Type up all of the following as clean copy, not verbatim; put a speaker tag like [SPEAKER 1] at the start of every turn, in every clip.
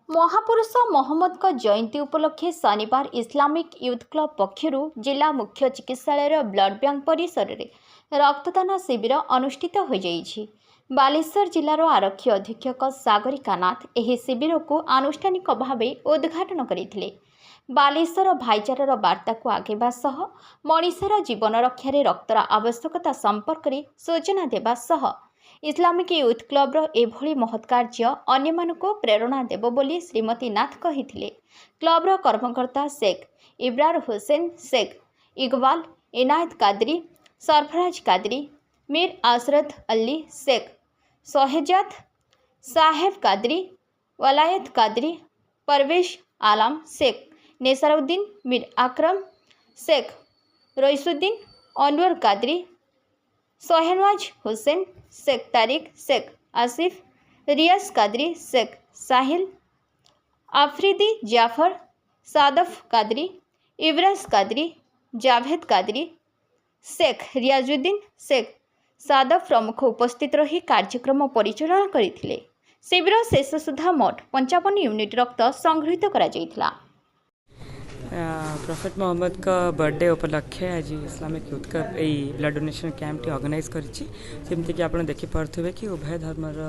[SPEAKER 1] महापुरुष मोहम्मद का जयंती उपलक्षे शनिवार इस्लामिक यूथ क्लब पक्षरु जिला मुख्य चिकित्सालय ब्लड बैंक परिसर में रक्तदान शिविर अनुष्ठित हो जाइछि। बालेश्वर जिलार आरक्षी अधीक्षक सागरिका नाथ एही शिविर को आनुष्ठानिक भाव उद्घाटन करथिले। बालेश्वर भाईचारार वार्ता को आगेबा सह मनीषर जीवन रक्षार रक्तर आवश्यकता संपर्क में सूचना देबा सह इस्लामिक यूथ क्लब एभली महत् कार्य अन्यमानकु प्रेरणा देव बोली श्रीमती नाथ कहिथिले। क्लबर कर्मकर्ता शेख इब्रार हुसैन, शेख इकबाल, इनायत कादरी, सरफराज कादरी, मीर आसरत अली, शेख सोहेजाद, साहेब कादरी, वलायत कादरी, परवेश आलम, शेख नेसरुद्दीन, मीर अकरम, शेख रईसुद्दीन, अनवर कादरी, सोहनवाज हुसैन, शेख तारिक, शेख आसिफ, रियाज कादरी, शेख साहिल, आफरीदी जाफर, सादफ कादरी, इब्राज कादरी, जावेद कादरी, शेख रियाजुद्दीन, शेख सादफ प्रमुख उपस्थित रही कार्यक्रम परिचालन करथिले। शिविर शेष सुधा मोट 55 यूनिट रक्त संग्रहित करा जायथिला।
[SPEAKER 2] प्रॉफेट मोहम्मद का बर्थडे उपलक्षे आज इस्लामिक यूथ का ब्लड डोनेशन कैंप ऑर्गेनाइज करमती कि आप देखिपे कि उभय धर्मर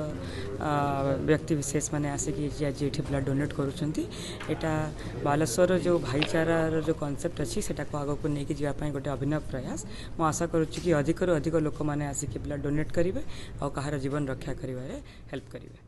[SPEAKER 2] व्यक्ति विशेष मैंने आसिक आज ये ब्लड डोनेट करा बालेश्वर जो भाईचारार जो कॉन्सेप्ट अच्छी से आग को लेकिन जावाई गोटे अभिनव प्रयास मु आशा करुच्ची कि अधिक अधिक लोक मैंने आसिक ब्लड डोनेट करेंगे और कहार जीवन रक्षा करें हेल्प करेंगे।